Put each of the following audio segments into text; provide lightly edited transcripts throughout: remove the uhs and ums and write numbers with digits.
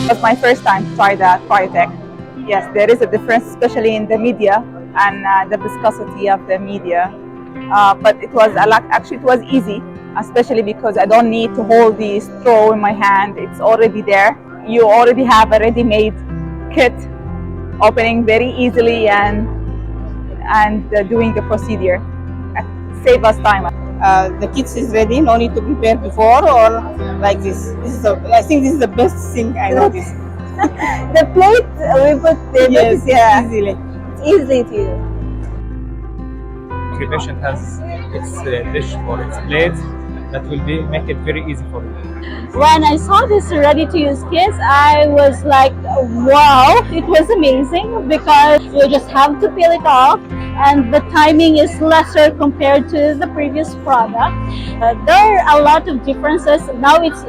It was my first time to try the Cryotec. Yes, there is a difference, especially in the media and the viscosity of the media. But it was a lot. Actually, it was easy, especially because I don't need to hold the straw in my hand. It's already there. You already have a ready-made kit, opening very easily and doing the procedure. Save us time. The kit is ready, no need to prepare before or like this. I think this is the best thing I noticed. The plate we put there, yes, easily. It's easy to use. The patient has its dish or its plate that will make it very easy for you. When I saw this ready-to-use kits, I was like, wow, it was amazing because you just have to peel it off and the timing is lesser compared to the previous product. There are a lot of differences. Now it's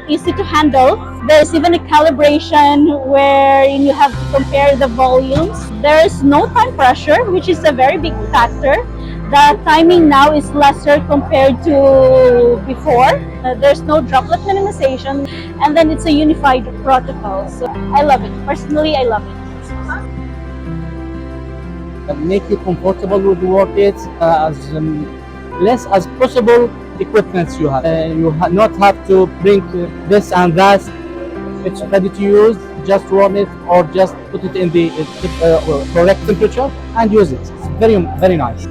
easy to handle. There's even a calibration where you have to compare the volumes. There's no time pressure, which is a very big factor. The timing now is lesser compared to before. There's no droplet minimization, and then it's a unified protocol. So I love it. Personally, I love it. Make you comfortable with the work it as less as possible equipment you have. You not have to bring this and that. It's ready to use. Just warm it or just put it in the correct temperature and use it. It's very, very nice.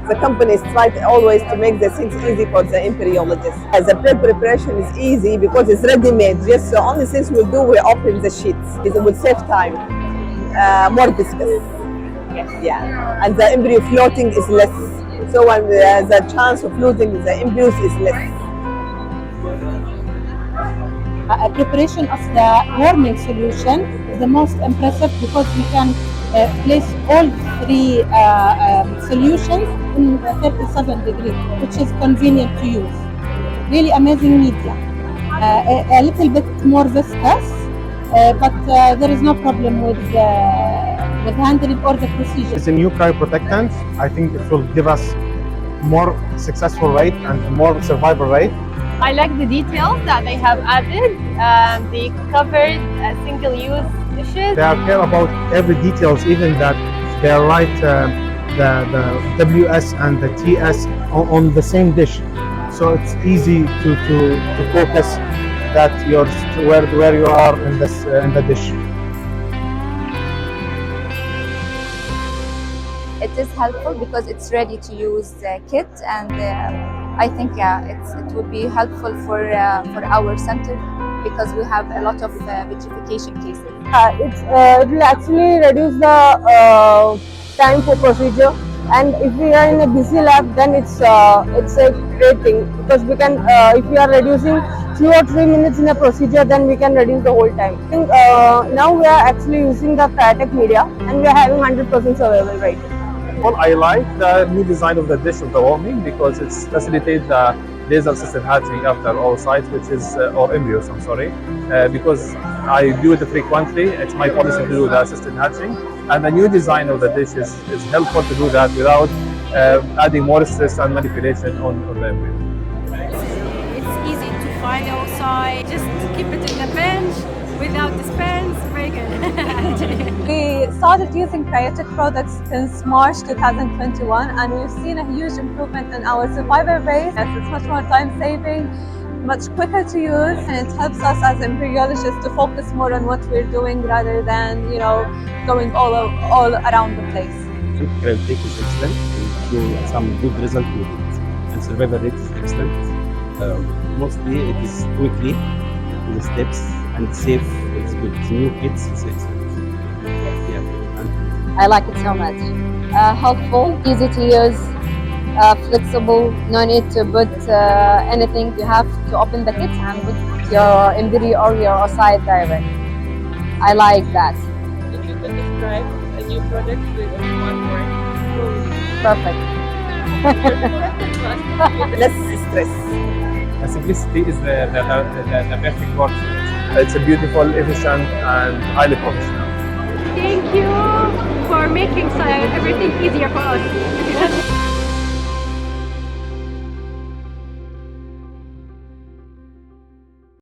The company is trying always to make the things easy for the embryologists. The bread preparation is easy because it's ready-made. Just the only things we'll do, we open the sheets. It will save time. More viscous. Yes. Yeah. And the embryo floating is less. So when the chance of losing the embryos is less. Preparation of the warming solution is the most impressive because we can place all three solutions in 37 degrees, which is convenient to use. Really amazing media. A little bit more viscous, but there is no problem with handling or the procedure. It's a new cryoprotectant. I think it will give us more successful rate and more survival rate. I like the details that they have added. They covered single-use dishes. They care about every details, even that they write the WS and the TS on the same dish. So it's easy to focus that where you are in the dish. It is helpful because it's ready to use kit, and I think it would be helpful for our center because we have a lot of vitrification cases. It will actually reduce the time for procedure, and if we are in a busy lab, then it's a great thing because we can if we are reducing 2 or 3 minutes in a procedure, then we can reduce the whole time. I think now we are actually using the Cryotec media, and we are having 100% survival rate. Well, I like the new design of the dish of the warming because it facilitates the laser-assisted hatching after all sites, which is or embryos. I'm sorry, because I do it frequently. It's my policy to do the assisted hatching, and the new design of the dish is helpful to do that without adding more stress and manipulation on the embryo. It's easy to find outside. Just keep it in the bench without dispense. Very good. We started using Cryotec products since March 2021, and we've seen a huge improvement in our survival rate. It's much more time-saving, much quicker to use, and it helps us as embryologists to focus more on what we're doing rather than, going all around the place. I think Cryotec is excellent. We show some good result with it, and survival rate is excellent. Mostly it is quickly in the steps and safe. It's good. New kits is excellent. I like it so much. Helpful, easy to use, flexible, no need to put anything. You have to open the kit and put your embryo or your oocyte direct. I like that. If you could describe a new product with one word. Perfect. Less stress. The simplicity is the perfect word. It's a beautiful, efficient, and highly professional. Thank you for making everything easier for us.